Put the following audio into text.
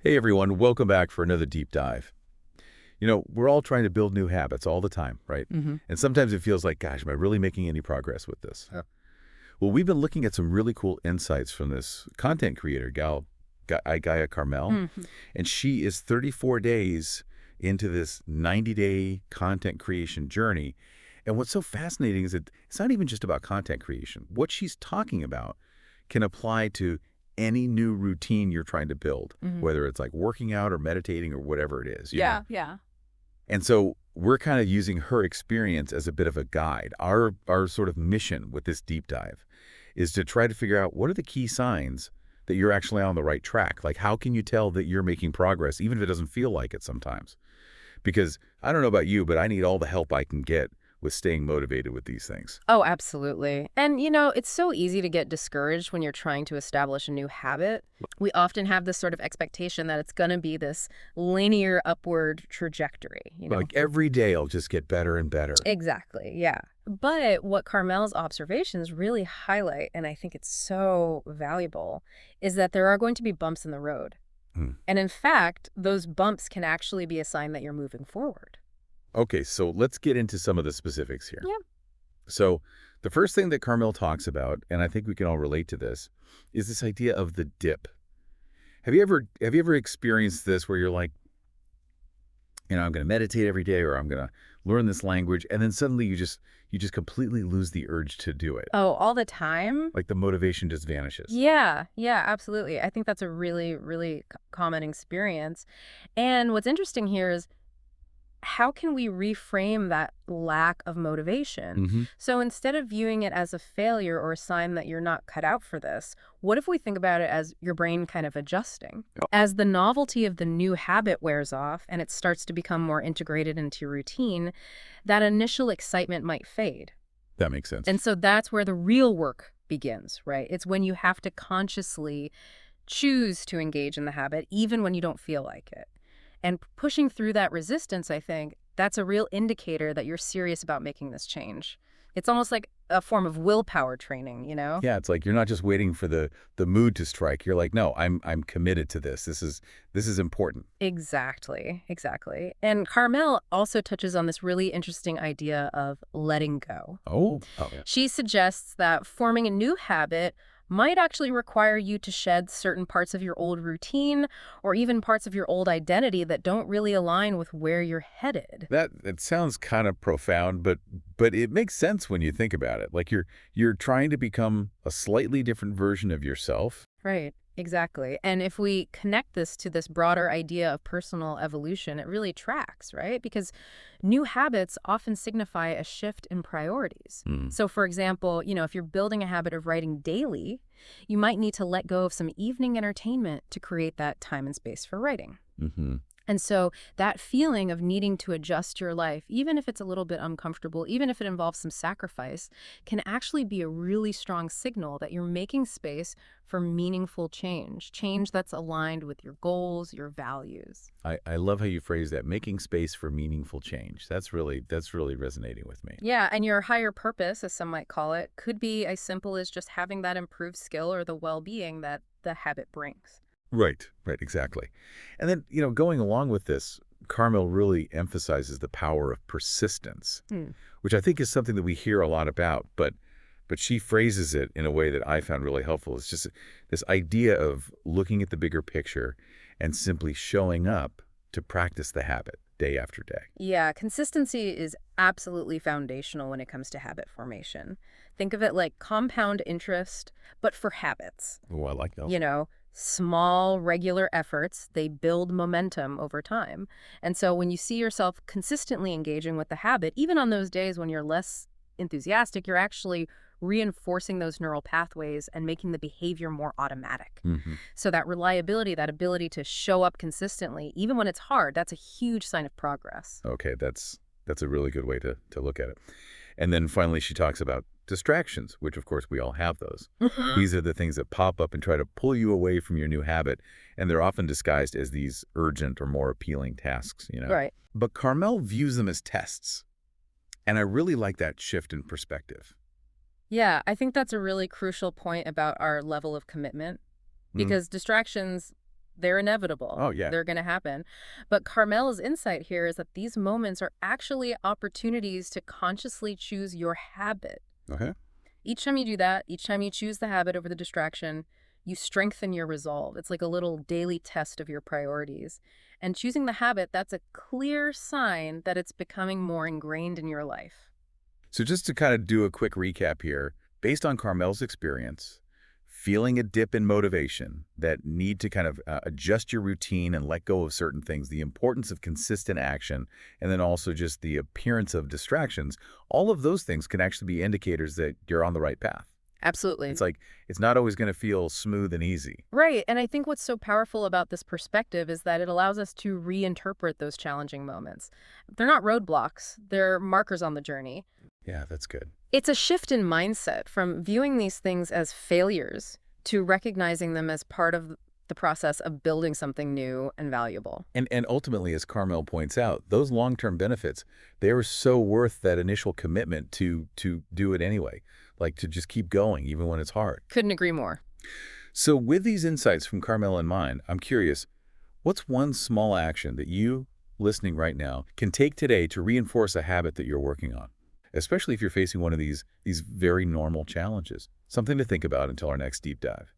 Hey everyone, welcome back for another deep dive. We're all trying to build new habits all the time, right? And sometimes it feels like, gosh, am I really making any progress with this? Yeah. Well, we've been looking at some really cool insights from this content creator, Gal Gaia Carmel, Mhm. and she is 34 days into this 90-day content creation journey. And what's so fascinating is that it's not even just about content creation. What she's talking about can apply to any new routine you're trying to build, Mhm. whether it's like working out or meditating or whatever it is. you know? Yeah. And so we're kind of using her experience as a bit of a guide. Our sort of mission with this deep dive is to try to figure out what are the key signs that you're actually on the right track. Like, how can you tell that you're making progress, even if it doesn't feel like it sometimes? Because I don't know about you, but I need all the help I can get with staying motivated with these things. Oh, absolutely. And it's so easy to get discouraged when you're trying to establish a new habit. We often have this sort of expectation that it's going to be this linear upward trajectory. Like every day I'll just get better and better. Exactly, yeah. But what Carmel's observations really highlight, and I think it's so valuable, is that there are going to be bumps in the road. Hmm. And in fact, those bumps can actually be a sign that you're moving forward. Okay, so let's get into some of the specifics here. Yeah. So the first thing that Carmel talks about, and I think we can all relate to this, is this idea of the dip. Have you ever experienced this where you're like, I'm going to meditate every day, or I'm going to learn this language, and then suddenly you just completely lose the urge to do it. Oh, all the time? Like the motivation just vanishes. Yeah, absolutely. I think that's a really, really common experience. And what's interesting here is how can we reframe that lack of motivation? So instead of viewing it as a failure or a sign that you're not cut out for this, what if we think about it as your brain kind of adjusting? As the novelty of the new habit wears off and it starts to become more integrated into your routine, that initial excitement might fade. That makes sense. And so that's where the real work begins, right? It's when you have to consciously choose to engage in the habit, even when you don't feel like it. And pushing through that resistance, I think, that's a real indicator that you're serious about making this change. It's almost like a form of willpower training. Yeah, it's like you're not just waiting for the mood to strike. You're like, no, I'm committed to this. This is important. Exactly. And Carmel also touches on this really interesting idea of letting go. Oh, yeah. She suggests that forming a new habit might actually require you to shed certain parts of your old routine or even parts of your old identity that don't really align with where you're headed. That sounds kind of profound, but it makes sense when you think about it. Like you're trying to become a slightly different version of yourself. Right, exactly. And if we connect this to this broader idea of personal evolution, it really tracks, right? Because new habits often signify a shift in priorities. So for example, if you're building a habit of writing daily, you might need to let go of some evening entertainment to create that time and space for writing. And so that feeling of needing to adjust your life, even if it's a little bit uncomfortable, even if it involves some sacrifice, can actually be a really strong signal that you're making space for meaningful change that's aligned with your goals, your values. I love how you phrase that, making space for meaningful change. That's really resonating with me. Yeah, and your higher purpose, as some might call it, could be as simple as just having that improved skill or the well-being that the habit brings. Right, exactly. And then, going along with this, Carmel really emphasizes the power of persistence, which I think is something that we hear a lot about, but she phrases it in a way that I found really helpful. It's just this idea of looking at the bigger picture and simply showing up to practice the habit day after day. Yeah, consistency is absolutely foundational when it comes to habit formation. Think of it like compound interest, but for habits. Oh, I like that. Small, regular efforts, they build momentum over time. And so when you see yourself consistently engaging with the habit, even on those days when you're less enthusiastic, you're actually reinforcing those neural pathways and making the behavior more automatic. So that reliability, that ability to show up consistently, even when it's hard, that's a huge sign of progress. Okay, that's a really good way to look at it. And then finally, she talks about distractions, which of course we all have those. These are the things that pop up and try to pull you away from your new habit, and they're often disguised as these urgent or more appealing tasks, Right. But Carmel views them as tests, and I really like that shift in perspective. Yeah, I think that's a really crucial point about our level of commitment, because distractions, They're inevitable. Oh, yeah. They're going to happen. But Carmel's insight here is that these moments are actually opportunities to consciously choose your habit. Okay. Each time you do that, each time you choose the habit over the distraction, you strengthen your resolve. It's like a little daily test of your priorities. And choosing the habit, that's a clear sign that it's becoming more ingrained in your life. So just to kind of do a quick recap here, based on Carmel's experience, feeling a dip in motivation, that need to kind of adjust your routine and let go of certain things, the importance of consistent action, and then also just the appearance of distractions, all of those things can actually be indicators that you're on the right path. Absolutely. It's like, it's not always going to feel smooth and easy. Right. And I think what's so powerful about this perspective is that it allows us to reinterpret those challenging moments. They're not roadblocks. They're markers on the journey. Yeah, that's good. It's a shift in mindset from viewing these things as failures to recognizing them as part of the process of building something new and valuable. And ultimately, as Carmel points out, those long-term benefits, they are so worth that initial commitment to do it anyway, like to just keep going even when it's hard. Couldn't agree more. So with these insights from Carmel in mind, I'm curious, what's one small action that you, listening right now, can take today to reinforce a habit that you're working on? Especially if you're facing one of these very normal challenges. Something to think about until our next deep dive.